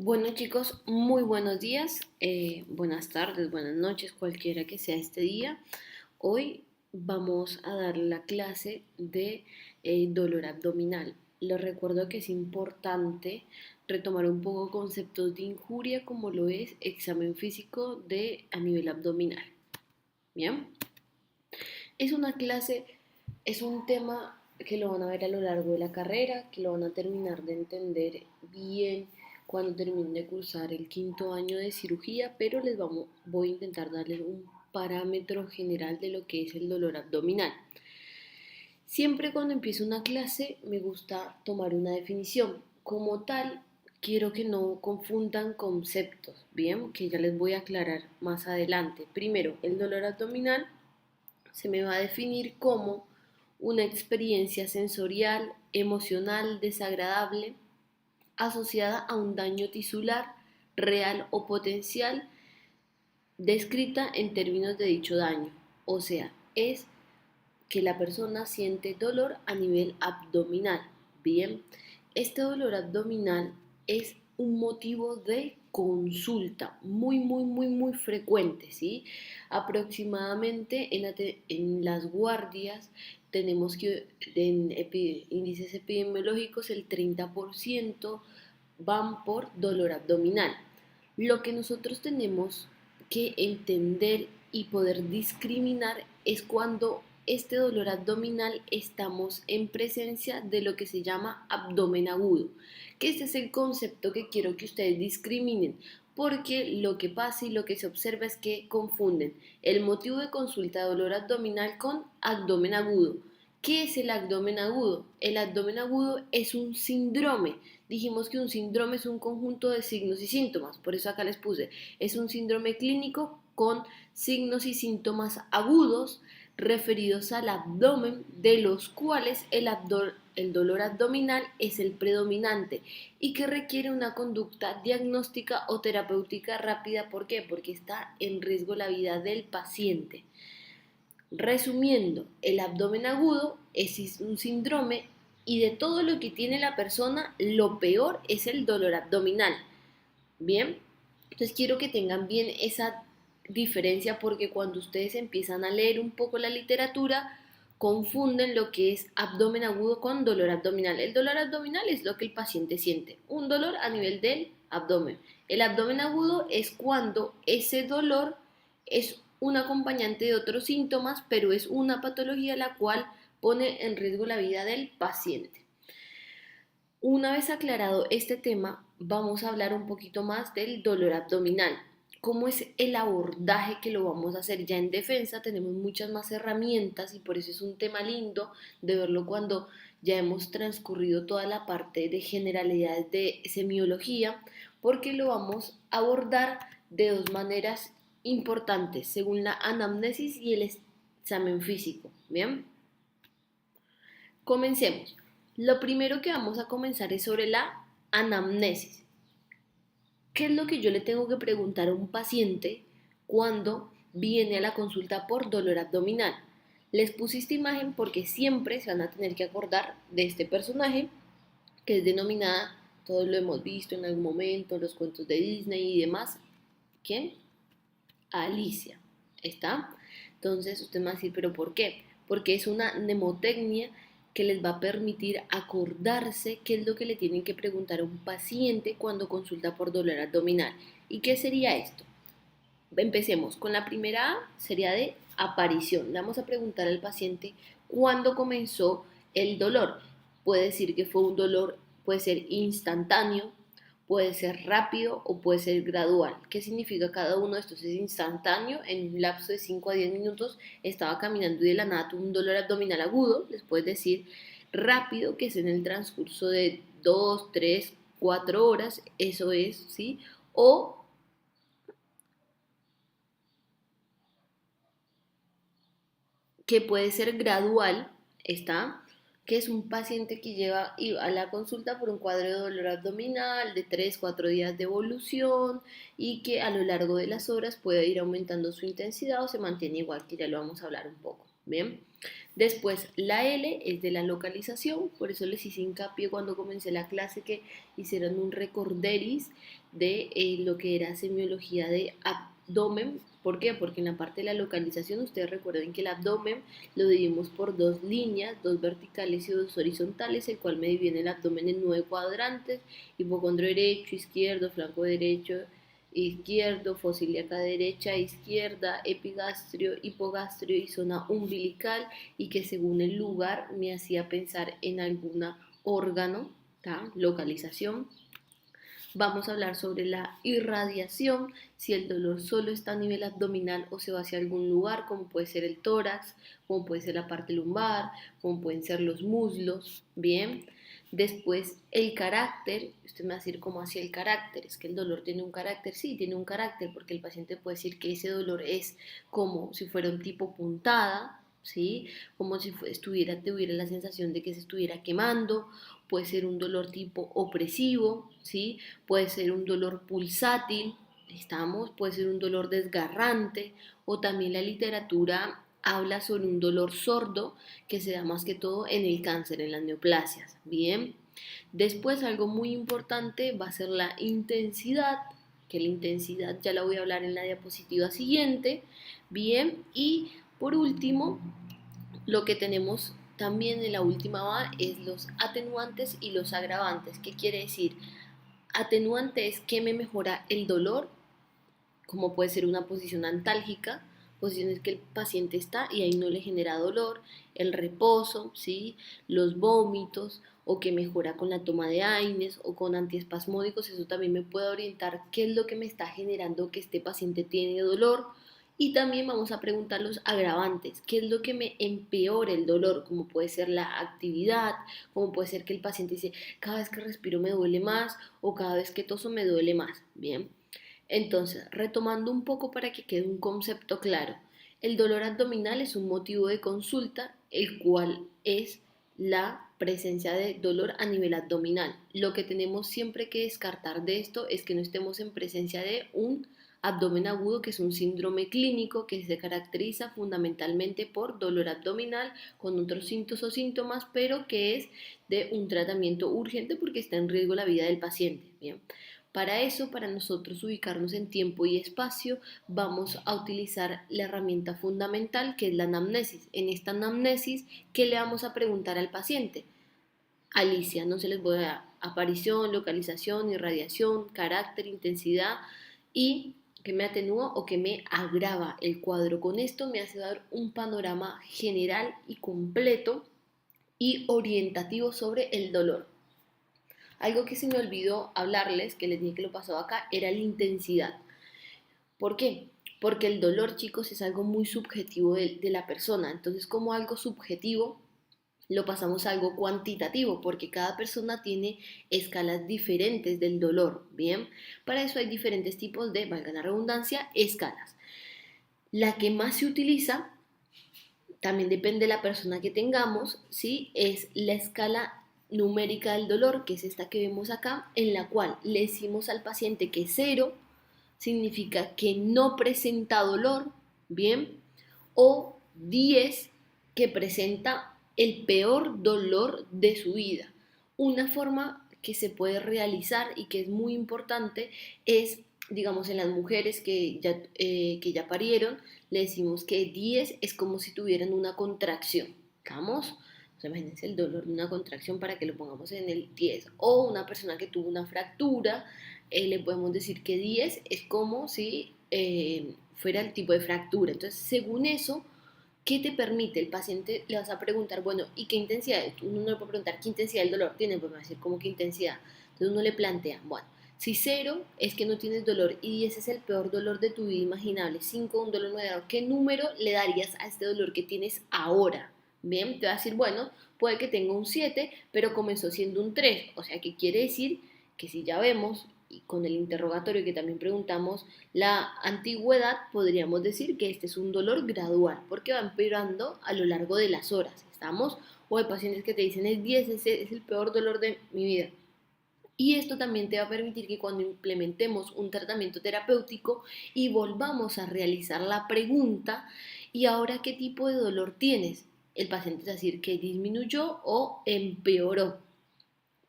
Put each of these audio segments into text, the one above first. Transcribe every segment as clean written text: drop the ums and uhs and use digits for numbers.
Bueno chicos, muy buenos días, buenas tardes, buenas noches, cualquiera que sea este día. Hoy vamos a dar la clase de dolor abdominal. Les recuerdo que es importante retomar un poco conceptos de injuria como lo es examen físico de a nivel abdominal. Bien, es una clase, es un tema que lo van a ver a lo largo de la carrera, que lo van a terminar de entender bien cuando terminen de cursar el quinto año de cirugía, pero voy a intentar darles un parámetro general de lo que es el dolor abdominal. Siempre cuando empiezo una clase me gusta tomar una definición. Como tal, quiero que no confundan conceptos, bien, que ya les voy a aclarar más adelante. Primero, el dolor abdominal se me va a definir como una experiencia sensorial, emocional, desagradable, asociada a un daño tisular, real o potencial, descrita en términos de dicho daño. O sea, es que la persona siente dolor a nivel abdominal. Bien, este dolor abdominal es un motivo de consulta muy frecuente, ¿sí? Aproximadamente en las guardias tenemos que en índices epidemiológicos el 30% van por dolor abdominal. Lo que nosotros tenemos que entender y poder discriminar es cuando este dolor abdominal estamos en presencia de lo que se llama abdomen agudo, que este es el concepto que quiero que ustedes discriminen, porque lo que pasa y lo que se observa es que confunden el motivo de consulta de dolor abdominal con abdomen agudo. ¿Qué es el abdomen agudo? El abdomen agudo es un síndrome. Dijimos que un síndrome es un conjunto de signos y síntomas, por eso acá les puse, es un síndrome clínico con signos y síntomas agudos referidos al abdomen, de los cuales el dolor abdominal es el predominante y que requiere una conducta diagnóstica o terapéutica rápida. ¿Por qué? Porque está en riesgo la vida del paciente. Resumiendo, el abdomen agudo es un síndrome y de todo lo que tiene la persona, lo peor es el dolor abdominal. Bien, entonces quiero que tengan bien esa diferencia porque cuando ustedes empiezan a leer un poco la literatura, confunden lo que es abdomen agudo con dolor abdominal. El dolor abdominal es lo que el paciente siente, un dolor a nivel del abdomen. El abdomen agudo es cuando ese dolor es un acompañante de otros síntomas, pero es una patología la cual pone en riesgo la vida del paciente. Una vez aclarado este tema, vamos a hablar un poquito más del dolor abdominal. ¿Cómo es el abordaje que lo vamos a hacer? Ya en defensa tenemos muchas más herramientas y por eso es un tema lindo de verlo cuando ya hemos transcurrido toda la parte de generalidades de semiología, porque lo vamos a abordar de dos maneras importantes, según la anamnesis y el examen físico. Bien, comencemos. Lo primero que vamos a comenzar es sobre la anamnesis. ¿Qué es lo que yo le tengo que preguntar a un paciente cuando viene a la consulta por dolor abdominal? Les puse esta imagen porque siempre se van a tener que acordar de este personaje que es denominada, todos lo hemos visto en algún momento, los cuentos de Disney y demás. ¿Quién? Alicia. ¿Está? Entonces usted me va a decir, ¿pero por qué? Porque es una mnemotecnia que les va a permitir acordarse qué es lo que le tienen que preguntar a un paciente cuando consulta por dolor abdominal. ¿Y qué sería esto? Empecemos con la primera A, sería de aparición. Le vamos a preguntar al paciente cuándo comenzó el dolor. Puede decir que fue un dolor, puede ser instantáneo, puede ser rápido o puede ser gradual. ¿Qué significa cada uno de estos? Es instantáneo, en un lapso de 5 a 10 minutos estaba caminando y de la nada tuvo un dolor abdominal agudo. Les puedes decir rápido, que es en el transcurso de 2, 3, 4 horas, eso es, ¿sí? O que puede ser gradual, ¿está? Que es un paciente que lleva a la consulta por un cuadro de dolor abdominal de 3 4 días de evolución y que a lo largo de las horas puede ir aumentando su intensidad o se mantiene igual, que ya lo vamos a hablar un poco. Bien. Después, la L es de la localización, por eso les hice hincapié cuando comencé la clase que hicieran un recorderis de lo que era semiología de abdomen. ¿Por qué? Porque en la parte de la localización, ustedes recuerden que el abdomen lo dividimos por dos líneas, dos verticales y dos horizontales, el cual me divide el abdomen en 9 cuadrantes, hipocondrio derecho, izquierdo, flanco derecho, izquierdo, fosa ilíaca derecha, izquierda, epigastrio, hipogastrio y zona umbilical, y que según el lugar me hacía pensar en algún órgano, ¿tá? Localización. Vamos a hablar sobre la irradiación, si el dolor solo está a nivel abdominal o se va hacia algún lugar, como puede ser el tórax, como puede ser la parte lumbar, como pueden ser los muslos, ¿bien? Después, el carácter, usted me va a decir cómo hacía el carácter, es que el dolor tiene un carácter, sí, tiene un carácter, porque el paciente puede decir que ese dolor es como si fuera un tipo puntada, ¿sí? Como si tuviera la sensación de que se estuviera quemando, puede ser un dolor tipo opresivo, ¿sí? Puede ser un dolor pulsátil, puede ser un dolor desgarrante, o también la literatura habla sobre un dolor sordo que se da más que todo en el cáncer, en las neoplasias, ¿bien? Después algo muy importante va a ser la intensidad, que la intensidad ya la voy a hablar en la diapositiva siguiente, ¿bien? Y por último, lo que tenemos también en la última va es los atenuantes y los agravantes. ¿Qué quiere decir? Atenuante es que me mejora el dolor, como puede ser una posición antálgica, posiciones que el paciente está y ahí no le genera dolor, el reposo, ¿sí? Los vómitos, o que mejora con la toma de AINES o con antiespasmódicos, eso también me puede orientar qué es lo que me está generando que este paciente tiene dolor. Y también vamos a preguntar los agravantes, qué es lo que me empeora el dolor, como puede ser la actividad, como puede ser que el paciente dice, cada vez que respiro me duele más o cada vez que toso me duele más, ¿bien? Entonces, retomando un poco para que quede un concepto claro, el dolor abdominal es un motivo de consulta, el cual es la presencia de dolor a nivel abdominal. Lo que tenemos siempre que descartar de esto es que no estemos en presencia de un abdomen agudo, que es un síndrome clínico que se caracteriza fundamentalmente por dolor abdominal con otros síntomas, pero que es de un tratamiento urgente porque está en riesgo la vida del paciente. Bien. Para eso, para nosotros ubicarnos en tiempo y espacio, vamos a utilizar la herramienta fundamental que es la anamnesis. En esta anamnesis, ¿qué le vamos a preguntar al paciente? Alicia, no se les voy a dar aparición, localización, irradiación, carácter, intensidad y que me atenúa o que me agrava el cuadro. Con esto me hace dar un panorama general y completo y orientativo sobre el dolor. Algo que se me olvidó hablarles, que les dije que lo pasaba acá, era la intensidad. ¿Por qué? Porque el dolor, chicos, es algo muy subjetivo de la persona. Entonces, como algo subjetivo, lo pasamos a algo cuantitativo, porque cada persona tiene escalas diferentes del dolor, ¿bien? Para eso hay diferentes tipos de, valga la redundancia, escalas. La que más se utiliza, también depende de la persona que tengamos, ¿sí? Es la escala numérica del dolor, que es esta que vemos acá, en la cual le decimos al paciente que 0 significa que no presenta dolor, ¿bien? O 10 que presenta el peor dolor de su vida. Una forma que se puede realizar y que es muy importante es, digamos, en las mujeres que ya parieron, le decimos que 10 es como si tuvieran una contracción. ¿Vamos? O sea, imagínense el dolor de una contracción para que lo pongamos en el 10. O una persona que tuvo una fractura, le podemos decir que 10 es como si fuera el tipo de fractura. Entonces, según eso, ¿qué te permite? El paciente le vas a preguntar, bueno, ¿y qué intensidad? Uno no le puede preguntar qué intensidad del dolor tiene, pues me va a decir, ¿cómo qué intensidad? Entonces uno le plantea, bueno, si 0 es que no tienes dolor y ese es el peor dolor de tu vida imaginable, 5 un dolor moderado, ¿qué número le darías a este dolor que tienes ahora? Bien, te va a decir, bueno, puede que tenga un 7, pero comenzó siendo un 3, o sea, ¿qué quiere decir? Que si ya vemos, y con el interrogatorio que también preguntamos, la antigüedad, podríamos decir que este es un dolor gradual, porque va empeorando a lo largo de las horas, ¿estamos? O hay pacientes que te dicen, es 10, ese es el peor dolor de mi vida. Y esto también te va a permitir que cuando implementemos un tratamiento terapéutico y volvamos a realizar la pregunta, ¿y ahora qué tipo de dolor tienes? El paciente va a decir que disminuyó o empeoró.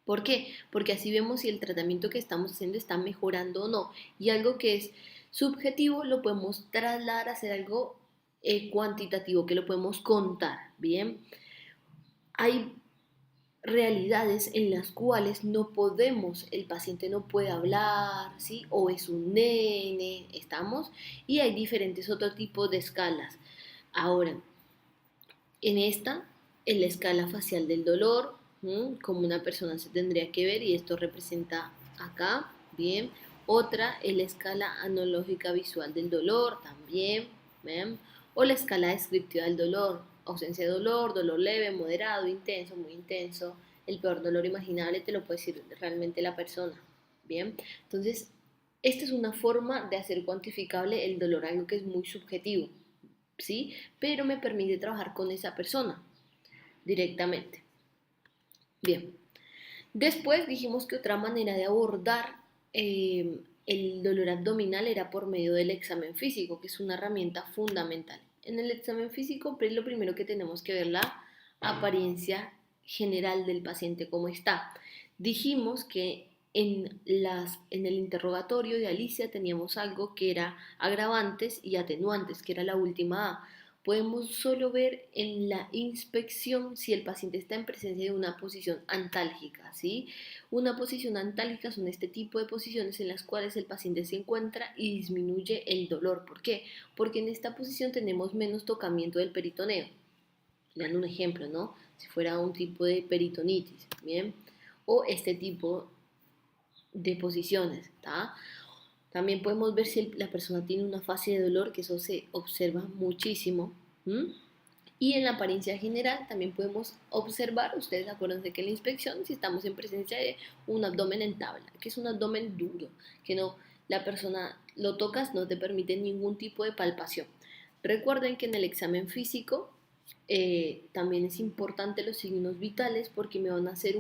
¿Por qué? Porque así vemos si el tratamiento que estamos haciendo está mejorando o no. Y algo que es subjetivo lo podemos trasladar a ser algo cuantitativo, que lo podemos contar. Bien, hay realidades en las cuales no podemos, el paciente no puede hablar, ¿sí? O es un nene, ¿estamos? Y hay diferentes otros tipos de escalas. Ahora, en esta, en la escala facial del dolor, como una persona se tendría que ver, y esto representa acá, bien. Otra es la escala analógica visual del dolor, también, ¿ven? O la escala descriptiva del dolor, ausencia de dolor, dolor leve, moderado, intenso, muy intenso. El peor dolor imaginable te lo puede decir realmente la persona, bien. Entonces, esta es una forma de hacer cuantificable el dolor, algo que es muy subjetivo, ¿sí? Pero me permite trabajar con esa persona directamente. Bien, después dijimos que otra manera de abordar el dolor abdominal era por medio del examen físico, que es una herramienta fundamental. En el examen físico, pues lo primero que tenemos que ver la apariencia general del paciente, cómo está. Dijimos que en el interrogatorio de Alicia teníamos algo que era agravantes y atenuantes, que era la última A. Podemos solo ver en la inspección si el paciente está en presencia de una posición antálgica, ¿sí? Una posición antálgica son este tipo de posiciones en las cuales el paciente se encuentra y disminuye el dolor. ¿Por qué? Porque en esta posición tenemos menos tocamiento del peritoneo. Le dan un ejemplo, ¿no? Si fuera un tipo de peritonitis, ¿bien? O este tipo de posiciones, ¿está? También podemos ver si la persona tiene una fase de dolor, que eso se observa muchísimo. ¿M? Y en la apariencia general también podemos observar, ustedes acuérdense que en la inspección, si estamos en presencia de un abdomen en tabla, que es un abdomen duro, que no, la persona lo tocas, no te permite ningún tipo de palpación. Recuerden que en el examen físico también es importante los signos vitales porque me van a hacer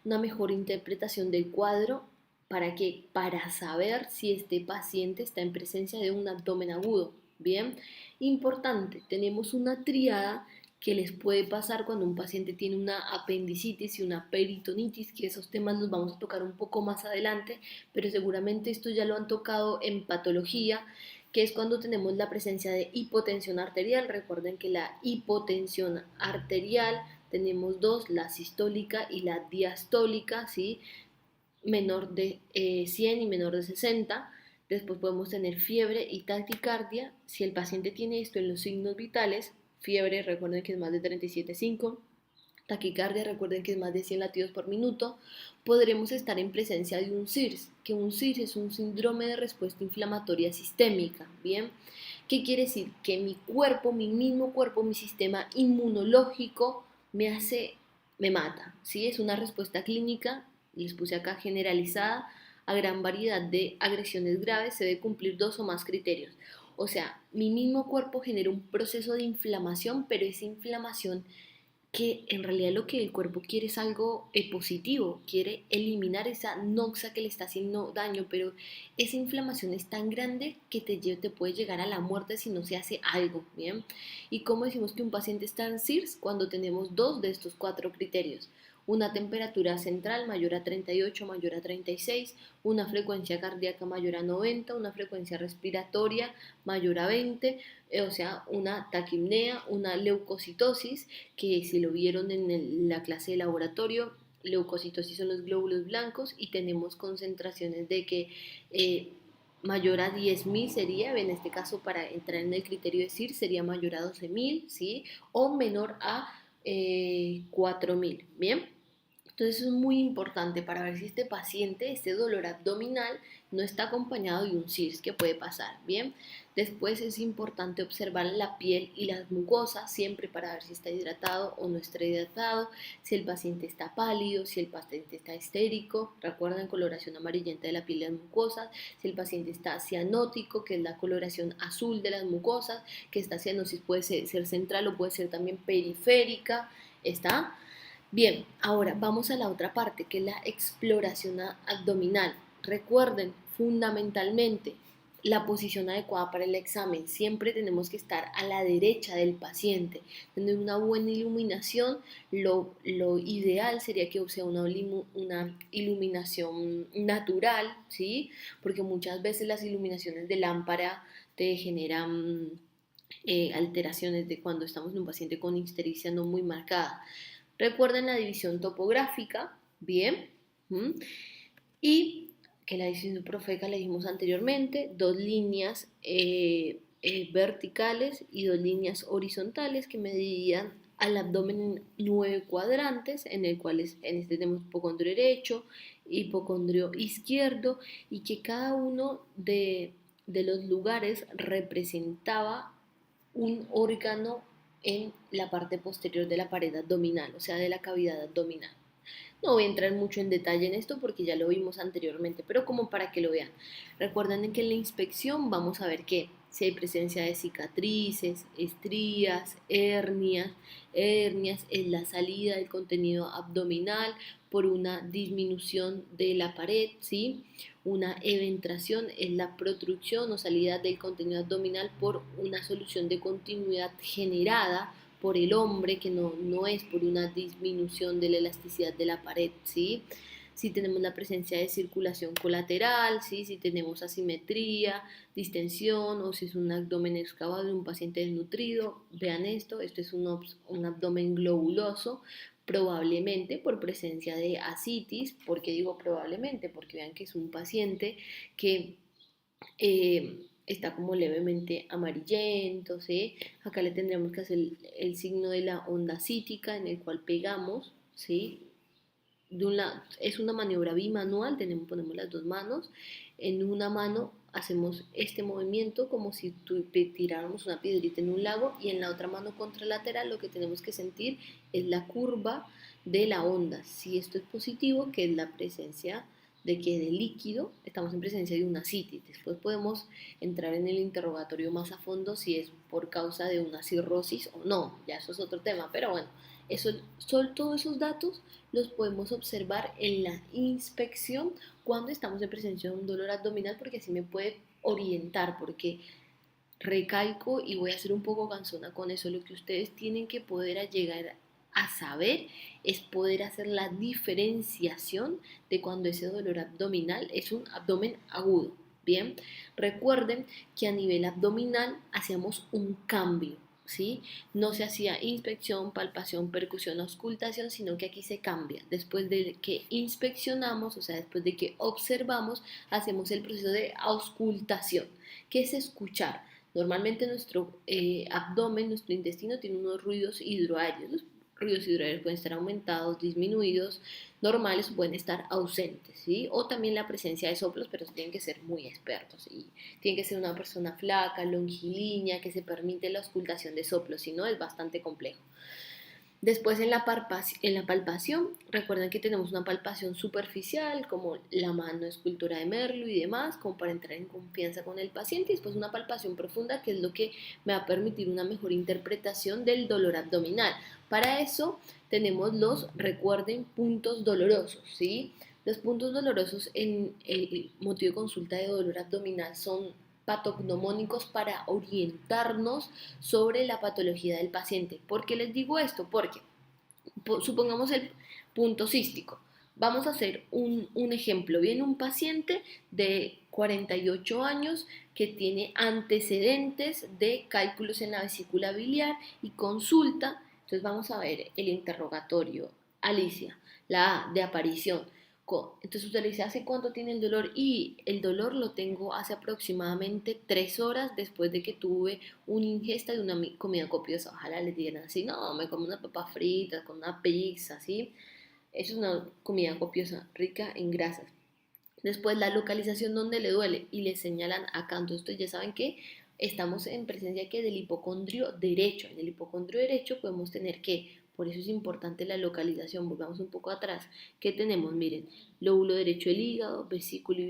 una mejor interpretación del cuadro. ¿Para qué? Para saber si este paciente está en presencia de un abdomen agudo. Bien, importante, tenemos una triada que les puede pasar cuando un paciente tiene una apendicitis y una peritonitis, que esos temas los vamos a tocar un poco más adelante, pero seguramente esto ya lo han tocado en patología, que es cuando tenemos la presencia de hipotensión arterial. Recuerden que la hipotensión arterial tenemos dos, la sistólica y la diastólica, ¿sí? Menor de 100 y menor de 60. Después podemos tener fiebre y taquicardia. Si el paciente tiene esto en los signos vitales, fiebre, recuerden que es más de 37,5, taquicardia, recuerden que es más de 100 latidos por minuto, podremos estar en presencia de un SIRS, que un SIRS es un síndrome de respuesta inflamatoria sistémica, ¿bien? ¿Qué quiere decir? Que mi cuerpo, mi mismo cuerpo, mi sistema inmunológico me mata, ¿sí? Es una respuesta clínica, les puse acá generalizada, a gran variedad de agresiones graves, se debe cumplir dos o más criterios. O sea, mi mismo cuerpo genera un proceso de inflamación, pero esa inflamación que en realidad lo que el cuerpo quiere es algo positivo, quiere eliminar esa noxa que le está haciendo daño, pero esa inflamación es tan grande que te puede llegar a la muerte si no se hace algo, ¿bien? ¿Y cómo decimos que un paciente está en SIRS? Cuando tenemos dos de estos cuatro criterios. Una temperatura central mayor a 38, mayor a 36, una frecuencia cardíaca mayor a 90, una frecuencia respiratoria mayor a 20, o sea, una taquipnea, una leucocitosis, que si lo vieron en la clase de laboratorio, leucocitosis son los glóbulos blancos y tenemos concentraciones de que mayor a 10.000 sería, en este caso para entrar en el criterio de CIR, sería mayor a 12.000, ¿sí? O menor a 4.000, ¿bien? Entonces es muy importante para ver si este paciente, este dolor abdominal, no está acompañado de un SIRS que puede pasar, ¿bien? Después es importante observar la piel y las mucosas siempre para ver si está hidratado o no está hidratado, si el paciente está pálido, si el paciente está histérico, recuerden coloración amarillenta de la piel y las mucosas, si el paciente está cianótico, que es la coloración azul de las mucosas, que esta cianosis puede ser central o puede ser también periférica, ¿está? Bien, ahora vamos a la otra parte, que es la exploración abdominal. Recuerden, fundamentalmente, la posición adecuada para el examen. Siempre tenemos que estar a la derecha del paciente, tener una buena iluminación. Lo ideal sería que sea una iluminación natural, ¿sí? Porque muchas veces las iluminaciones de lámpara te generan alteraciones de cuando estamos en un paciente con ictericia no muy marcada. Recuerden la división topográfica, bien, ¿m? Y que la división topográfica le dijimos anteriormente, dos líneas verticales y dos líneas horizontales que me dividían al abdomen en 9 cuadrantes, en el cual en este tenemos hipocondrio derecho, hipocondrio izquierdo, y que cada uno de los lugares representaba un órgano en la parte posterior de la pared abdominal, o sea, de la cavidad abdominal. No voy a entrar mucho en detalle en esto porque ya lo vimos anteriormente, pero como para que lo vean. Recuerden que en la inspección vamos a ver que si hay presencia de cicatrices, estrías, hernias es la salida del contenido abdominal por una disminución de la pared, ¿sí? Una eventración es la protrusión o salida del contenido abdominal por una solución de continuidad generada por el hombre, que no es por una disminución de la elasticidad de la pared, ¿sí? Si tenemos la presencia de circulación colateral, ¿sí? Si tenemos asimetría, distensión o si es un abdomen excavado de un paciente desnutrido, vean esto es un abdomen globuloso, probablemente por presencia de ascitis. ¿Por qué digo probablemente? Porque vean que es un paciente que está como levemente amarillento, ¿sí? Acá le tendremos que hacer el signo de la onda cítica en el cual pegamos, ¿sí? De un lado, es una maniobra bimanual, ponemos las dos manos, en una mano hacemos este movimiento como si tiráramos una piedrita en un lago, y en la otra mano contralateral lo que tenemos que sentir es la curva de la onda. Si esto es positivo, que es la presencia de que de líquido estamos en presencia de una citis. Después podemos entrar en el interrogatorio más a fondo si es por causa de una cirrosis o no, ya eso es otro tema, pero bueno, todos esos datos los podemos observar en la inspección cuando estamos en presencia de un dolor abdominal, porque así me puede orientar, porque recalco y voy a ser un poco cansona con eso, lo que ustedes tienen que poder llegar a saber es poder hacer la diferenciación de cuando ese dolor abdominal es un abdomen agudo. Bien, recuerden que a nivel abdominal hacíamos un cambio, ¿sí? No se hacía inspección, palpación, percusión, auscultación, sino que aquí se cambia. Después de que inspeccionamos, o sea, después de que observamos, hacemos el proceso de auscultación, que es escuchar. Normalmente nuestro abdomen, nuestro intestino tiene unos ruidos hidroaéreos. Los ruidos hidroaéreos pueden estar aumentados, disminuidos, normales, pueden estar ausentes, ¿sí? O también la presencia de soplos, pero tienen que ser muy expertos y tiene que ser una persona flaca, longilínea, que se permite la auscultación de soplos, si no es bastante complejo. Después en la palpación, recuerden que tenemos una palpación superficial, como la mano escultura de Merlo y demás, como para entrar en confianza con el paciente, y después una palpación profunda, que es lo que me va a permitir una mejor interpretación del dolor abdominal. Para eso tenemos recuerden, puntos dolorosos, ¿sí? Los puntos dolorosos en el motivo de consulta de dolor abdominal son patognomónicos para orientarnos sobre la patología del paciente. ¿Por qué les digo esto? Porque supongamos el punto cístico. Vamos a hacer un ejemplo. Viene un paciente de 48 años que tiene antecedentes de cálculos en la vesícula biliar y consulta. Entonces vamos a ver el interrogatorio. Alicia, la A de aparición. Entonces usted le dice, ¿hace cuánto tiene el dolor? Y el dolor lo tengo hace aproximadamente 3 horas después de que tuve una ingesta de una comida copiosa. Ojalá les digan así, no, me como una papa frita con una pizza, ¿sí? Eso es una comida copiosa, rica en grasas. Después la localización donde le duele y le señalan acá. Entonces ustedes ya saben que estamos en presencia que del hipocondrio derecho. En el hipocondrio derecho podemos tener que, por eso es importante la localización, volvamos un poco atrás, ¿qué tenemos? Miren, lóbulo derecho del hígado, vesículo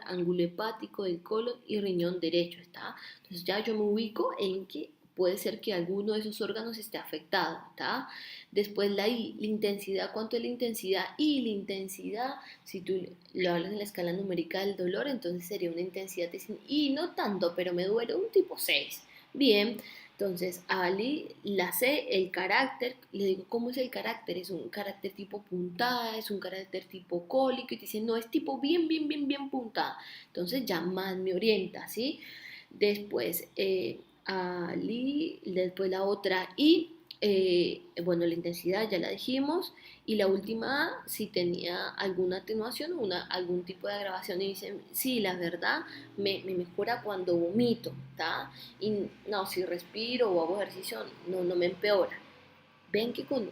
ángulo hepático del colon y riñón derecho, ¿está? Entonces ya yo me ubico en que puede ser que alguno de esos órganos esté afectado, ¿tá? Después la I, la intensidad, ¿cuánto es la intensidad? Y la intensidad, si tú lo hablas en la escala numérica del dolor, entonces sería una intensidad de y no tanto, pero me duele un tipo 6. Bien, entonces, Ali, la C, el carácter, le digo, ¿cómo es el carácter? Es un carácter tipo puntada, es un carácter tipo cólico, y te dicen, no, es tipo bien, bien, bien, bien puntada. Entonces ya más me orienta, ¿sí? Después, Ali, después la otra I, bueno, la intensidad ya la dijimos, y la última A, si tenía alguna atenuación o algún tipo de agravación, y dicen, sí, la verdad, me mejora cuando vomito, ¿tá? Y no, si respiro o hago ejercicio, no me empeora. Ven que con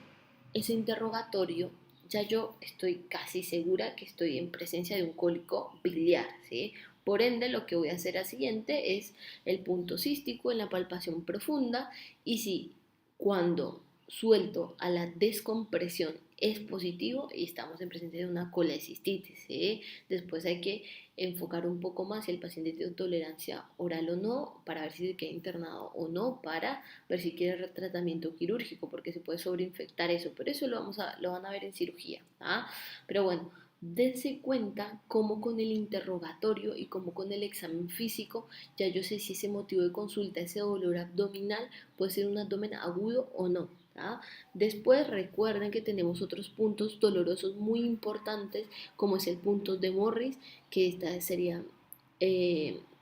ese interrogatorio ya yo estoy casi segura que estoy en presencia de un cólico biliar, ¿sí? Por ende, lo que voy a hacer al siguiente es el punto cístico en la palpación profunda, y si cuando suelto a la descompresión es positivo y estamos en presencia de una colecistitis, ¿sí? Después hay que enfocar un poco más si el paciente tiene tolerancia oral o no, para ver si se queda internado o no, para ver si quiere tratamiento quirúrgico, porque se puede sobreinfectar eso, pero eso lo van a ver en cirugía, ¿ah? Pero bueno, dense cuenta cómo con el interrogatorio y cómo con el examen físico ya yo sé si ese motivo de consulta, ese dolor abdominal, puede ser un abdomen agudo o no. ¿Ah? Después recuerden que tenemos otros puntos dolorosos muy importantes, como es el punto de Morris, que esta sería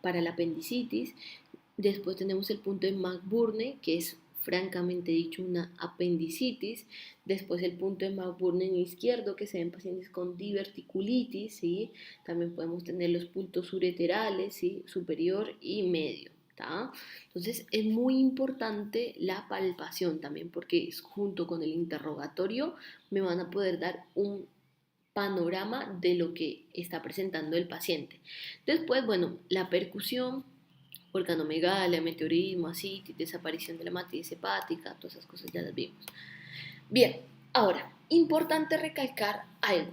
para la apendicitis. Después tenemos el punto de McBurney, que es francamente dicho una apendicitis. Después el punto de McBurney izquierdo, que se ven pacientes con diverticulitis, ¿sí? También podemos tener los puntos ureterales, ¿sí? Superior y medio. ¿Tá? Entonces es muy importante la palpación también, porque junto con el interrogatorio me van a poder dar un panorama de lo que está presentando el paciente. Después, bueno, la percusión, organomegalia, meteorismo, asitis, desaparición de la matriz hepática, todas esas cosas ya las vimos. Bien, ahora, importante recalcar algo.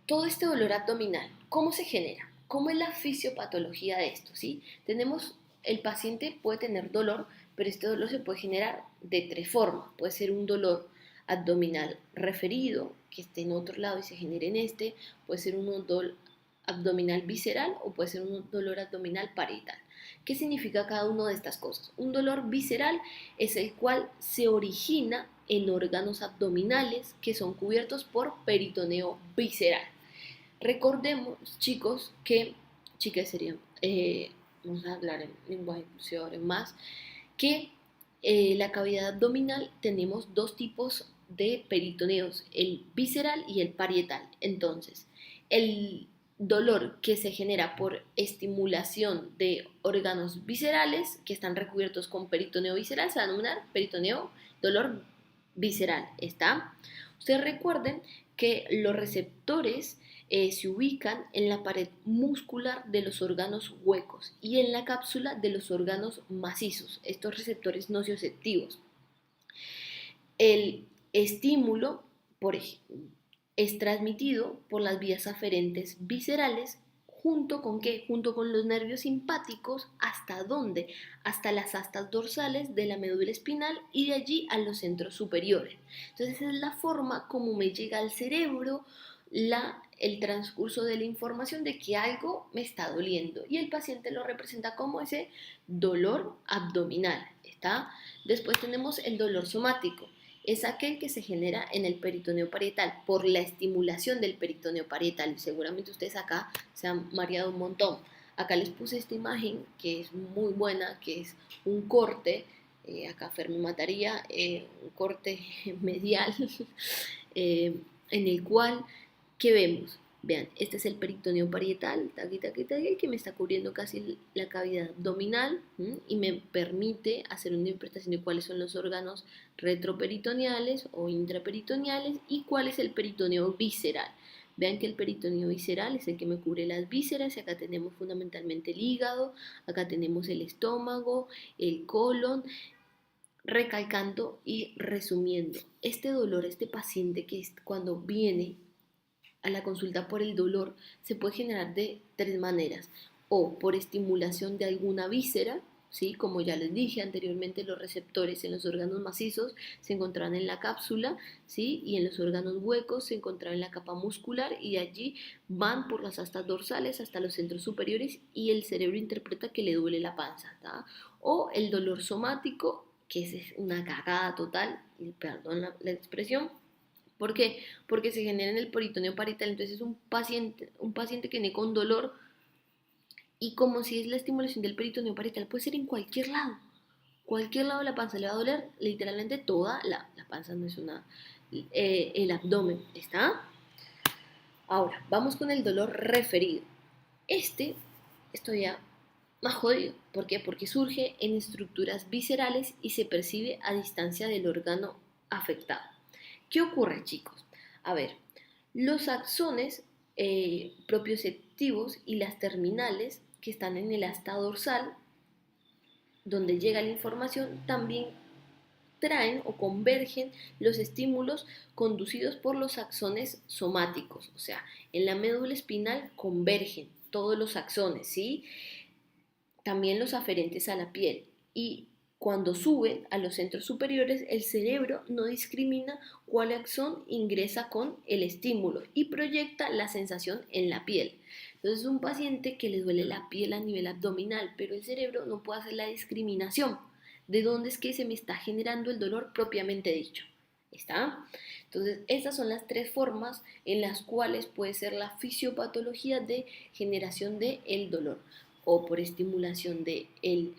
Todo este dolor abdominal, ¿cómo se genera? ¿Cómo es la fisiopatología de esto? ¿Sí? El paciente puede tener dolor, pero este dolor se puede generar de tres formas. Puede ser un dolor abdominal referido, que esté en otro lado y se genere en este. Puede ser un dolor abdominal visceral o puede ser un dolor abdominal parietal. ¿Qué significa cada una de estas cosas? Un dolor visceral es el cual se origina en órganos abdominales que son cubiertos por peritoneo visceral. Recordemos, chicos, que, chicas serían, vamos a hablar en lenguaje inclusivo ahora más, que la cavidad abdominal tenemos dos tipos de peritoneos, el visceral y el parietal. Entonces, el dolor que se genera por estimulación de órganos viscerales que están recubiertos con peritoneo visceral se va a denominar peritoneo, dolor visceral. ¿Está? Ustedes recuerden que los receptores se ubican en la pared muscular de los órganos huecos y en la cápsula de los órganos macizos, estos receptores nocioceptivos. El estímulo por, es transmitido por las vías aferentes viscerales junto con ¿qué? Junto con los nervios simpáticos. ¿Hasta dónde? Hasta las astas dorsales de la médula espinal y de allí a los centros superiores. Entonces esa es la forma como me llega al cerebro el transcurso de la información de que algo me está doliendo, y el paciente lo representa como ese dolor abdominal. ¿Está? Después tenemos el dolor somático. Es aquel que se genera en el peritoneo parietal por la estimulación del peritoneo parietal. Seguramente ustedes acá se han mareado un montón. Acá les puse esta imagen que es muy buena, que es un corte, acá Fer me mataría, un corte medial, en el cual, ¿qué vemos? Vean, este es el peritoneo parietal, taqui, taqui, taqui, que me está cubriendo casi la cavidad abdominal, y me permite hacer una interpretación de cuáles son los órganos retroperitoneales o intraperitoneales y cuál es el peritoneo visceral. Vean que el peritoneo visceral es el que me cubre las vísceras, y acá tenemos fundamentalmente el hígado, acá tenemos el estómago, el colon. Recalcando y resumiendo, este dolor, este paciente que cuando viene a la consulta por el dolor se puede generar de tres maneras: o por estimulación de alguna víscera, ¿sí? Como ya les dije anteriormente, los receptores en los órganos macizos se encontraban en la cápsula, ¿sí? Y en los órganos huecos se encontraban en la capa muscular y de allí van por las astas dorsales hasta los centros superiores y el cerebro interpreta que le duele la panza, ¿tá? O el dolor somático, que es una cagada total, y perdón la expresión. ¿Por qué? Porque se genera en el peritoneo parietal, entonces es un paciente que viene con dolor y como si es la estimulación del peritoneo parietal, puede ser en cualquier lado de la panza le va a doler, literalmente toda la panza, no es el abdomen, ¿está? Ahora, vamos con el dolor referido. Esto ya más jodido. ¿Por qué? Porque surge en estructuras viscerales y se percibe a distancia del órgano afectado. ¿Qué ocurre, chicos? A ver, los axones propioceptivos y las terminales que están en el asta dorsal, donde llega la información, también traen o convergen los estímulos conducidos por los axones somáticos. O sea, en la médula espinal convergen todos los axones, ¿sí? También los aferentes a la piel. Y cuando suben a los centros superiores, el cerebro no discrimina cuál axón ingresa con el estímulo y proyecta la sensación en la piel. Entonces es un paciente que le duele la piel a nivel abdominal, pero el cerebro no puede hacer la discriminación de dónde es que se me está generando el dolor propiamente dicho. ¿Está? Entonces, estas son las tres formas en las cuales puede ser la fisiopatología de generación del dolor o por estimulación del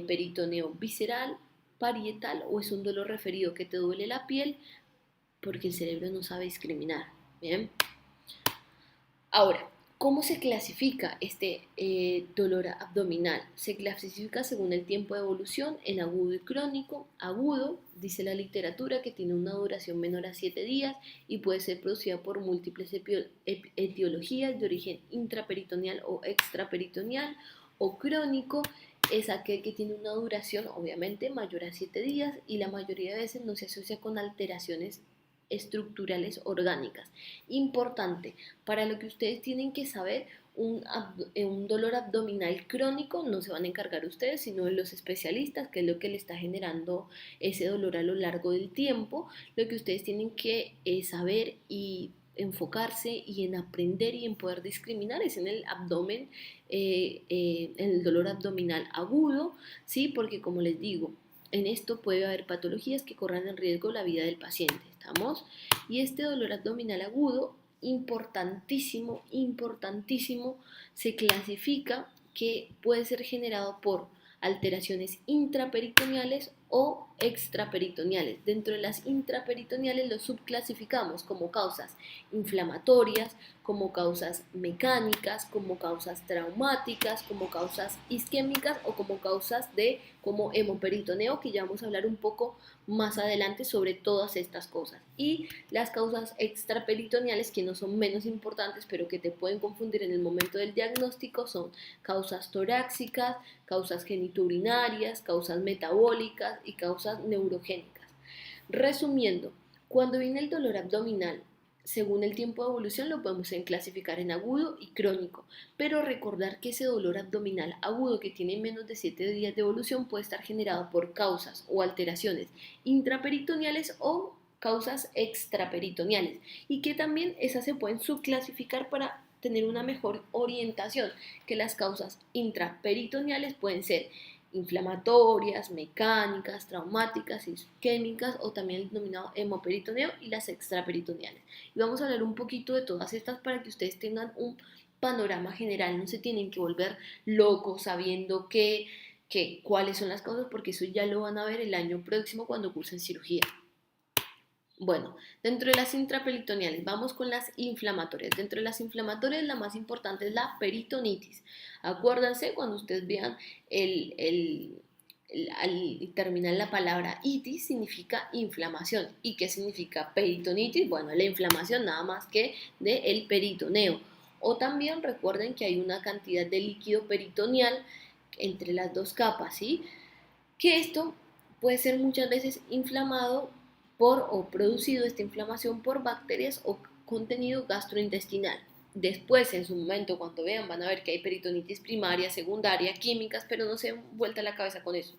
peritoneo visceral, parietal o es un dolor referido que te duele la piel porque el cerebro no sabe discriminar. ¿Bien? Ahora, ¿cómo se clasifica este dolor abdominal? Se clasifica según el tiempo de evolución en agudo y crónico. Agudo, dice la literatura, que tiene una duración menor a 7 días y puede ser producida por múltiples etiologías de origen intraperitoneal o extraperitoneal. O crónico es aquel que tiene una duración obviamente mayor a 7 días y la mayoría de veces no se asocia con alteraciones estructurales orgánicas. Importante, para lo que ustedes tienen que saber, un dolor abdominal crónico no se van a encargar ustedes, sino los especialistas, que es lo que le está generando ese dolor a lo largo del tiempo. Lo que ustedes tienen que saber y enfocarse y en aprender y en poder discriminar es en el abdomen, en el dolor abdominal agudo, ¿sí? Porque como les digo, en esto puede haber patologías que corran en riesgo la vida del paciente, ¿estamos? Y este dolor abdominal agudo, importantísimo, importantísimo, se clasifica que puede ser generado por alteraciones intraperitoneales o extraperitoneales. Dentro de las intraperitoneales los subclasificamos como causas inflamatorias, como causas mecánicas, como causas traumáticas, como causas isquémicas o como causas de como hemoperitoneo, que ya vamos a hablar un poco más adelante sobre todas estas cosas. Y las causas extraperitoneales, que no son menos importantes, pero que te pueden confundir en el momento del diagnóstico, son causas torácicas, causas genitourinarias, causas metabólicas y causas neurogénicas. Resumiendo, cuando viene el dolor abdominal, según el tiempo de evolución lo podemos clasificar en agudo y crónico, pero recordar que ese dolor abdominal agudo que tiene menos de 7 días de evolución puede estar generado por causas o alteraciones intraperitoneales o causas extraperitoneales y que también esas se pueden subclasificar para tener una mejor orientación, que las causas intraperitoneales pueden ser inflamatorias, mecánicas, traumáticas, isquémicas o también el denominado hemoperitoneo y las extraperitoneales. Y vamos a hablar un poquito de todas estas para que ustedes tengan un panorama general, no se tienen que volver locos sabiendo cuáles son las causas porque eso ya lo van a ver el año próximo cuando cursen cirugía. Bueno, dentro de las intraperitoneales vamos con las inflamatorias. Dentro de las inflamatorias la más importante es la peritonitis. Acuérdense cuando ustedes vean al terminar la palabra itis significa inflamación. ¿Y qué significa peritonitis? Bueno, la inflamación nada más que del peritoneo. O también recuerden que hay una cantidad de líquido peritoneal entre las dos capas, ¿sí? Que esto puede ser muchas veces inflamado o producido esta inflamación por bacterias o contenido gastrointestinal. Después, en su momento, cuando vean, van a ver que hay peritonitis primaria, secundaria, químicas, pero no se den vuelta la cabeza con eso.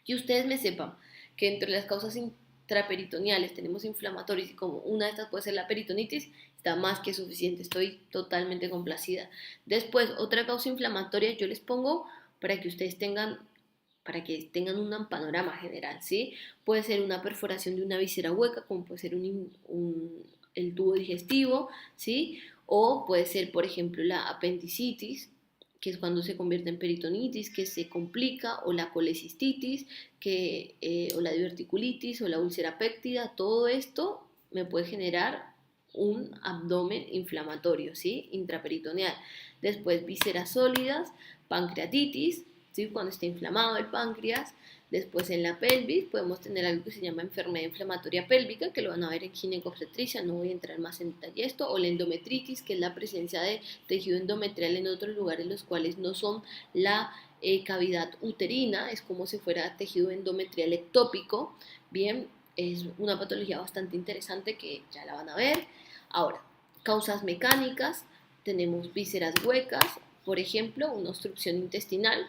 Que ustedes me sepan que entre las causas intraperitoneales tenemos inflamatorios y como una de estas puede ser la peritonitis, está más que suficiente, estoy totalmente complacida. Después, otra causa inflamatoria yo les pongo para que ustedes tengan un panorama general, ¿sí? Puede ser una perforación de una víscera hueca, como puede ser el tubo digestivo, ¿sí? O puede ser, por ejemplo, la apendicitis, que es cuando se convierte en peritonitis, que se complica, o la colecistitis, o la diverticulitis, o la úlcera péctida, todo esto me puede generar un abdomen inflamatorio, ¿sí? Intraperitoneal. Después, vísceras sólidas, pancreatitis, ¿sí? Cuando está inflamado el páncreas. Después en la pelvis podemos tener algo que se llama enfermedad inflamatoria pélvica, que lo van a ver en ginecobstetricia, no voy a entrar más en detalle esto, o la endometritis, que es la presencia de tejido endometrial en otros lugares los cuales no son la cavidad uterina, es como si fuera tejido endometrial ectópico. Bien, es una patología bastante interesante que ya la van a ver. Ahora, causas mecánicas, tenemos vísceras huecas, por ejemplo, una obstrucción intestinal,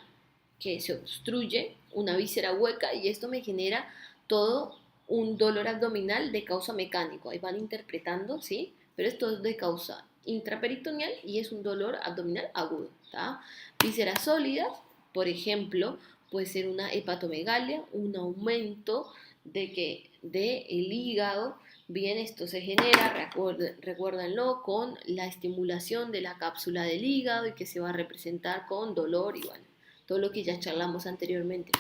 que se obstruye una víscera hueca y esto me genera todo un dolor abdominal de causa mecánico. Ahí van interpretando, ¿sí? Pero esto es de causa intraperitoneal y es un dolor abdominal agudo, ¿tá? Vísceras sólidas, por ejemplo, puede ser una hepatomegalia, un aumento de el hígado. Bien, esto se genera, recuérdenlo, con la estimulación de la cápsula del hígado y que se va a representar con dolor y bueno, todo lo que ya charlamos anteriormente.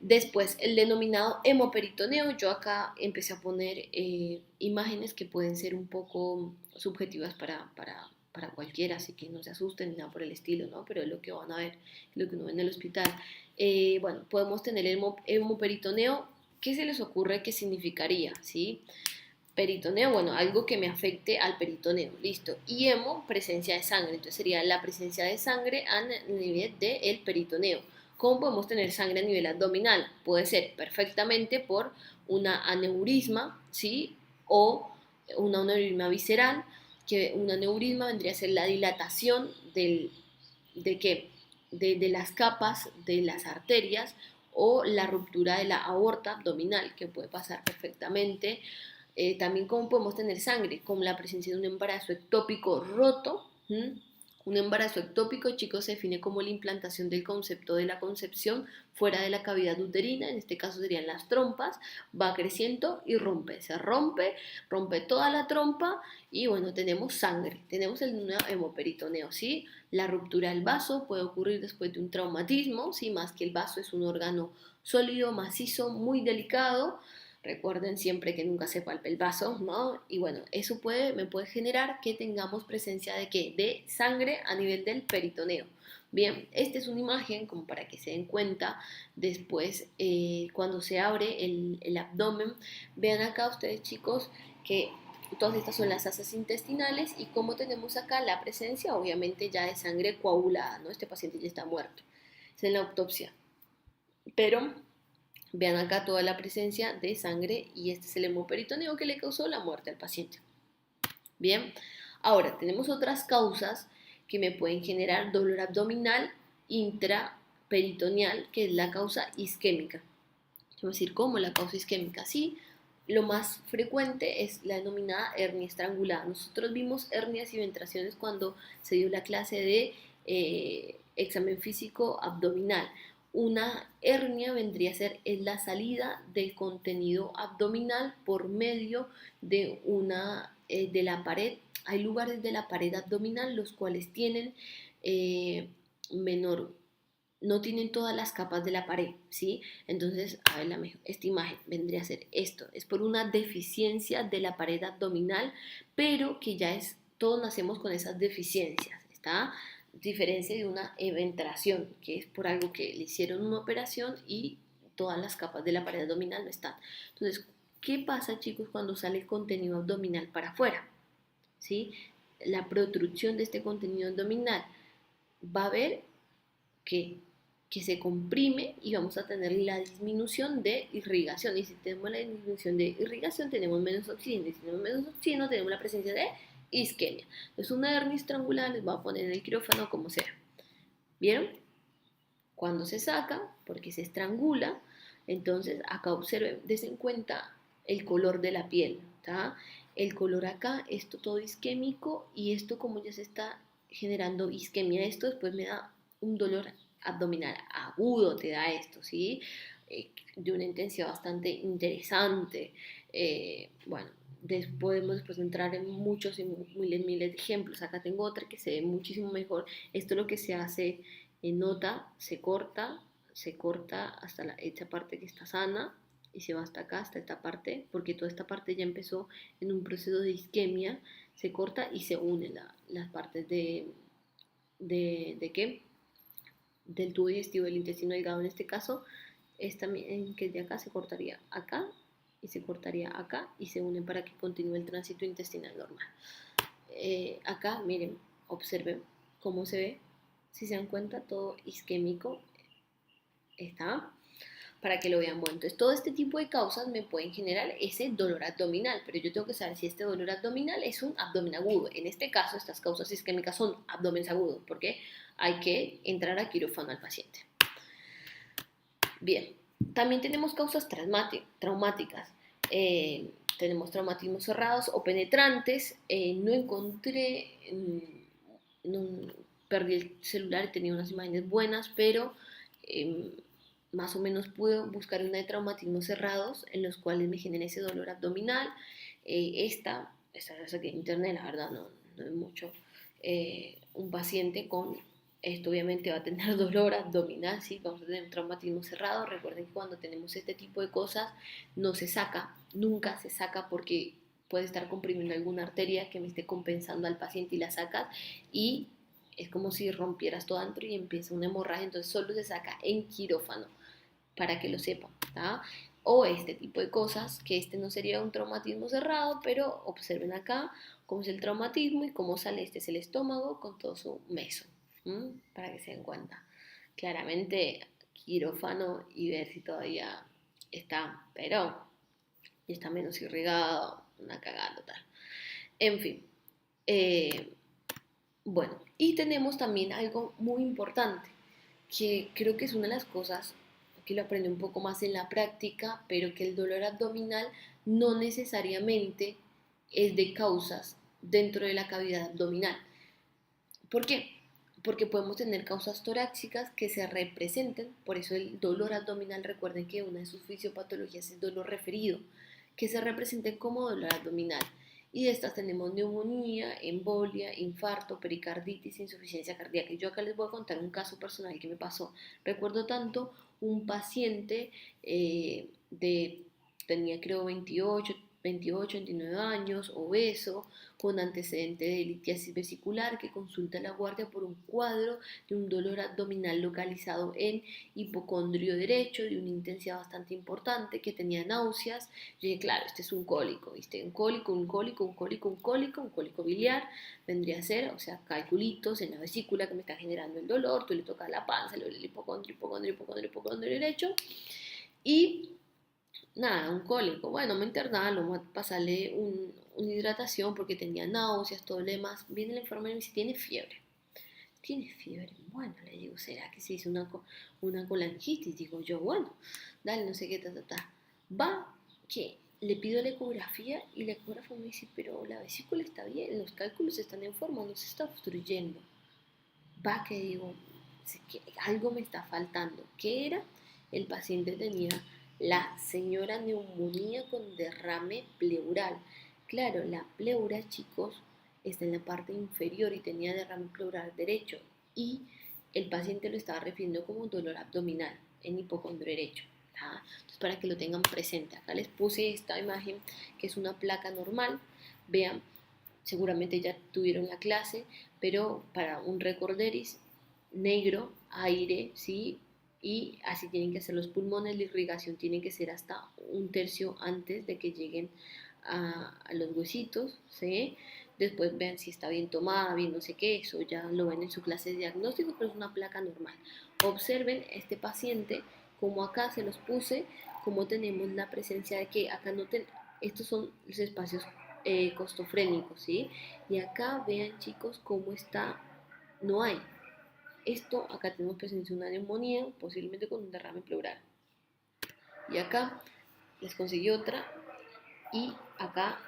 Después, el denominado hemoperitoneo, yo acá empecé a poner imágenes que pueden ser un poco subjetivas para cualquiera, así que no se asusten ni nada por el estilo, ¿no? Pero es lo que van a ver, lo que uno ve en el hospital. Bueno, podemos tener el hemoperitoneo. ¿Qué se les ocurre que significaría? ¿Sí? Peritoneo, bueno, algo que me afecte al peritoneo, listo. Y hemo, presencia de sangre, entonces sería la presencia de sangre a nivel del peritoneo. ¿Cómo podemos tener sangre a nivel abdominal? Puede ser perfectamente por una aneurisma, ¿sí? O una aneurisma visceral, que un aneurisma vendría a ser la dilatación ¿de qué? De las capas de las arterias o la ruptura de la aorta abdominal, que puede pasar perfectamente. También cómo podemos tener sangre, con la presencia de un embarazo ectópico roto. Un embarazo ectópico, chicos, se define como la implantación del concepto de la concepción fuera de la cavidad uterina, en este caso serían las trompas, va creciendo y rompe, se rompe, rompe toda la trompa y bueno, tenemos sangre, tenemos el hemoperitoneo, ¿sí? La ruptura del vaso puede ocurrir después de un traumatismo, ¿sí? Más que el vaso es un órgano sólido, macizo, muy delicado. Recuerden siempre que nunca se palpe el vaso, ¿no? Y bueno, eso me puede generar que tengamos presencia de ¿qué? De sangre a nivel del peritoneo. Bien, esta es una imagen como para que se den cuenta después cuando se abre el abdomen. Vean acá ustedes chicos que todas estas son las asas intestinales y como tenemos acá la presencia obviamente ya de sangre coagulada, ¿no? Este paciente ya está muerto. Es en la autopsia. Pero vean acá toda la presencia de sangre y este es el hemoperitoneo que le causó la muerte al paciente. Bien, ahora tenemos otras causas que me pueden generar dolor abdominal intraperitoneal, que es la causa isquémica. Es decir, ¿cómo la causa isquémica? Sí, lo más frecuente es la denominada hernia estrangulada. Nosotros vimos hernias y ventraciones cuando se dio la clase de examen físico abdominal. Una hernia vendría a ser la salida del contenido abdominal por medio de la pared. Hay lugares de la pared abdominal los cuales tienen menor, no tienen todas las capas de la pared, ¿sí? Entonces, a ver, esta imagen vendría a ser esto. Es por una deficiencia de la pared abdominal, pero que ya todos nacemos con esas deficiencias, ¿está? Diferencia de una ventración, que es por algo que le hicieron una operación y todas las capas de la pared abdominal no están. Entonces, ¿qué pasa, chicos, cuando sale el contenido abdominal para afuera? ¿Sí? La protrusión de este contenido abdominal va a haber que se comprime y vamos a tener la disminución de irrigación. Y si tenemos la disminución de irrigación, tenemos menos oxígeno. Y si tenemos menos oxígeno, tenemos la presencia de isquemia. Entonces una hernia estrangular les voy a poner en el quirófano como sea. ¿Vieron? Cuando se saca, porque se estrangula, entonces acá observen, des en cuenta el color de la piel, ¿tá? El color acá, esto todo isquémico y esto como ya se está generando isquemia, esto después me da un dolor abdominal agudo, te da esto, ¿sí? De una intensidad bastante interesante. Bueno, podemos después entrar en muchos y miles de ejemplos. Acá tengo otra que se ve muchísimo mejor. Esto es lo que se hace en nota, se corta hasta esta parte que está sana y se va hasta acá, hasta esta parte, porque toda esta parte ya empezó en un proceso de isquemia, se corta y se unen las partes de ¿qué? Del tubo digestivo del intestino delgado en este caso, esta que de acá se cortaría acá y se cortaría acá y se unen para que continúe el tránsito intestinal normal. Acá, miren, observen cómo se ve, si se dan cuenta, todo isquémico está, para que lo vean. Bueno, entonces todo este tipo de causas me pueden generar ese dolor abdominal, pero yo tengo que saber si este dolor abdominal es un abdomen agudo. En este caso, estas causas isquémicas son abdomen agudo, porque hay que entrar a quirófano al paciente. Bien, también tenemos causas traumáticas. Tenemos traumatismos cerrados o penetrantes. No encontré, no, perdí el celular y tenía unas imágenes buenas, pero más o menos pude buscar una de traumatismos cerrados en los cuales me genera ese dolor abdominal. Esta la saqué en internet, la verdad no es mucho. Un paciente con esto obviamente va a tener dolor abdominal, ¿sí? Vamos a tener un traumatismo cerrado. Recuerden que cuando tenemos este tipo de cosas no se saca, nunca se saca porque puede estar comprimiendo alguna arteria que me esté compensando al paciente y la sacas y es como si rompieras todo adentro y empieza una hemorragia, entonces solo se saca en quirófano, para que lo sepan, ¿tá? O este tipo de cosas, que este no sería un traumatismo cerrado, pero observen acá cómo es el traumatismo y cómo sale. Este es el estómago con todo su meso, para que se den cuenta. Claramente quirófano y ver si todavía está, pero ya está menos irrigado, una cagada total. En fin, bueno, y tenemos también algo muy importante, que creo que es una de las cosas que lo aprendí un poco más en la práctica, pero que el dolor abdominal no necesariamente es de causas dentro de la cavidad abdominal. ¿Por qué? Porque podemos tener causas torácicas que se representen, por eso el dolor abdominal, recuerden que una de sus fisiopatologías es dolor referido, que se representen como dolor abdominal. Y de estas tenemos neumonía, embolia, infarto, pericarditis, insuficiencia cardíaca. Y yo acá les voy a contar un caso personal que me pasó. Recuerdo tanto un paciente tenía creo 29 años, obeso, con antecedente de litiasis vesicular, que consulta a la guardia por un cuadro de un dolor abdominal localizado en hipocondrio derecho, de una intensidad bastante importante, que tenía náuseas. Yo dije, claro, este es un cólico, ¿viste? Un cólico biliar, vendría a ser, o sea, calculitos en la vesícula que me está generando el dolor, tú le tocas la panza, le duele el hipocondrio derecho, y nada, un cólico. Bueno, me internaron, vamos a pasarle una hidratación porque tenía náuseas, todo lo demás. Viene el enfermero y me dice, ¿tiene fiebre? ¿Tiene fiebre? Bueno, le digo, ¿será que se hizo una colangitis? Digo yo, bueno, dale, no sé qué, Va, que le pido la ecografía y la ecógrafa me dice, pero la vesícula está bien, los cálculos están en forma, no se está obstruyendo. Va, que digo, que algo me está faltando. ¿Qué era? El paciente tenía la señora neumonía con derrame pleural. Claro, la pleura, chicos, está en la parte inferior y tenía derrame pleural derecho. Y el paciente lo estaba refiriendo como un dolor abdominal en hipocondrio derecho. Entonces, para que lo tengan presente, acá les puse esta imagen que es una placa normal. Vean, seguramente ya tuvieron la clase, pero para un recorderis negro, aire, ¿sí? Y así tienen que ser los pulmones, la irrigación tiene que ser hasta un tercio antes de que lleguen a los huesitos, ¿sí? Después vean si está bien tomada, bien no sé qué, eso ya lo ven en su clase de diagnóstico, pero es una placa normal. Observen este paciente, como acá se los puse, como tenemos la presencia de que acá no estos son los espacios costofrénico, ¿sí? Y acá vean chicos cómo está, no hay. Esto, acá tenemos presencia de una neumonía, posiblemente con un derrame pleural. Y acá les conseguí otra y acá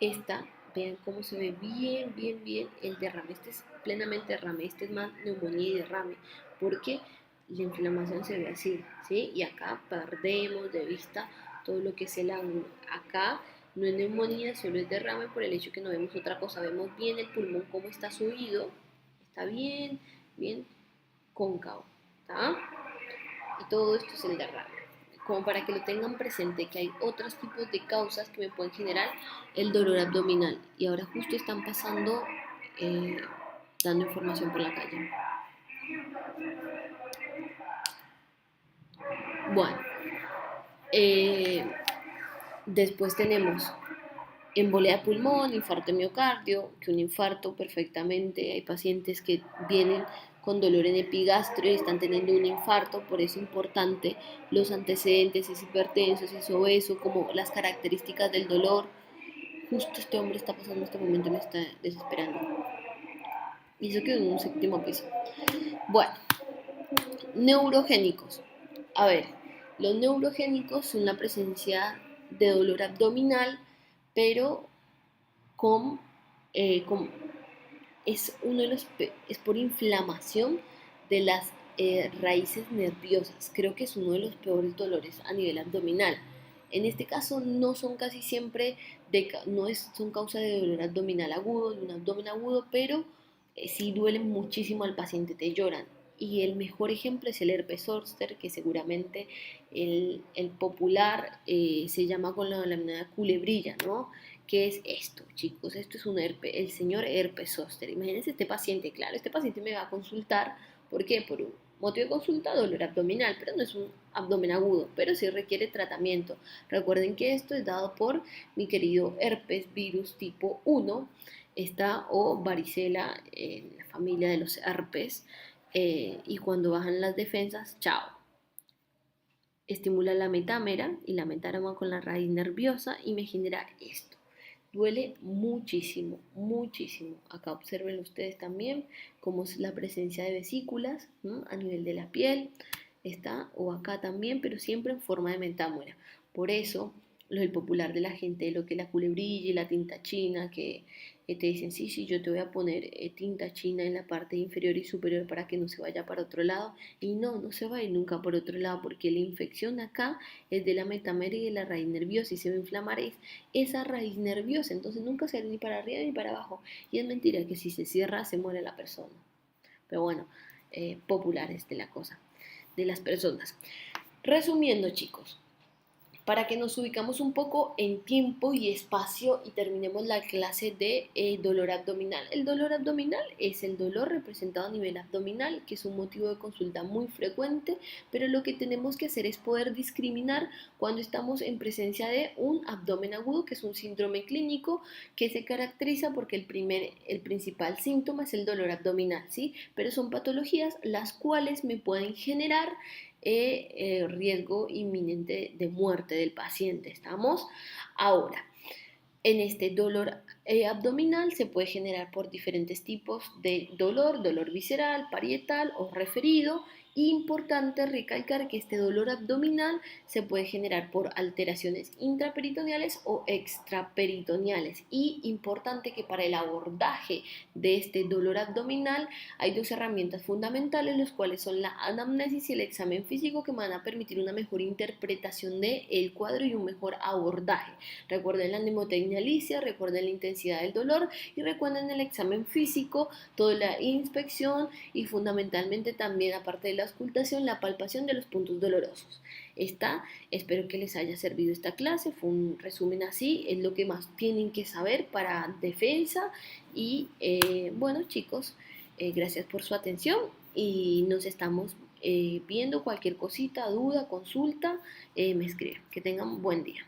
esta, vean cómo se ve bien, bien, bien el derrame. Este es plenamente derrame, este es más neumonía y derrame, porque la inflamación se ve así, ¿sí? Y acá perdemos de vista todo lo que es el ángulo. Acá no es neumonía, solo es derrame por el hecho que no vemos otra cosa. Vemos bien el pulmón, cómo está subido, está bien, bien cóncavo, ¿está? Y todo esto es el derrame. Como para que lo tengan presente, que hay otros tipos de causas que me pueden generar el dolor abdominal. Y ahora justo están pasando, eh, dando información por la calle. Bueno, eh, después tenemos embolia de pulmón, infarto de miocardio, que un infarto perfectamente, hay pacientes que vienen con dolor en epigastrio y están teniendo un infarto, por eso es importante los antecedentes, si es hipertenso, si es obeso, como las características del dolor. Justo este hombre está pasando en este momento y me está desesperando. Y eso quedó en un séptimo piso. Bueno, neurogénicos. A ver, los neurogénicos son la presencia de dolor abdominal, pero con, con es uno de los es por inflamación de las raíces nerviosas. Creo que es uno de los peores dolores a nivel abdominal. En este caso no son casi siempre no son causa de dolor abdominal agudo, de un abdomen agudo, pero sí duelen muchísimo al paciente, te lloran. Y el mejor ejemplo es el herpes zóster, que seguramente el popular se llama con la denominada culebrilla, ¿no? ¿Qué es esto, chicos? Esto es el señor herpes zóster. Imagínense este paciente, claro, este paciente me va a consultar, ¿por qué? Por un motivo de consulta, dolor abdominal, pero no es un abdomen agudo, pero sí requiere tratamiento. Recuerden que esto es dado por mi querido herpes virus tipo 1, esta o varicela en la familia de los herpes, y cuando bajan las defensas, chao. Estimula la metámera y la metámera con la raíz nerviosa y me genera esto. Duele muchísimo, muchísimo. Acá observen ustedes también cómo es la presencia de vesículas, ¿no? A nivel de la piel, está, o acá también, pero siempre en forma de metámora. Por eso, el popular de la gente, lo que la culebrilla y la tinta china, que te dicen, sí, sí, yo te voy a poner tinta china en la parte inferior y superior para que no se vaya para otro lado. Y no, no se va a ir nunca por otro lado, porque la infección acá es de la metámera y de la raíz nerviosa y se va a inflamar esa raíz nerviosa, entonces nunca se va ni para arriba ni para abajo. Y es mentira que si se cierra se muere la persona. Pero bueno, populares de la cosa, de las personas. Resumiendo, chicos, para que nos ubicamos un poco en tiempo y espacio y terminemos la clase de dolor abdominal. El dolor abdominal es el dolor representado a nivel abdominal, que es un motivo de consulta muy frecuente, pero lo que tenemos que hacer es poder discriminar cuando estamos en presencia de un abdomen agudo, que es un síndrome clínico que se caracteriza porque el principal síntoma es el dolor abdominal, ¿sí? Pero son patologías las cuales me pueden generar riesgo inminente de muerte del paciente. ¿Estamos? Ahora, en este dolor abdominal se puede generar por diferentes tipos de dolor visceral, parietal o referido. Importante recalcar que este dolor abdominal se puede generar por alteraciones intraperitoneales o extraperitoneales. Y importante que para el abordaje de este dolor abdominal hay dos herramientas fundamentales, los cuales son la anamnesis y el examen físico, que me van a permitir una mejor interpretación del cuadro y un mejor abordaje. Recuerden la mnemotecnia Alicia, recuerden la intensidad del dolor y recuerden el examen físico, toda la inspección y fundamentalmente también, aparte de la auscultación, la palpación de los puntos dolorosos. Espero que les haya servido esta clase, fue un resumen así, es lo que más tienen que saber para defensa y bueno chicos, gracias por su atención y nos estamos viendo. Cualquier cosita, duda, consulta, me escriben. Que tengan un buen día.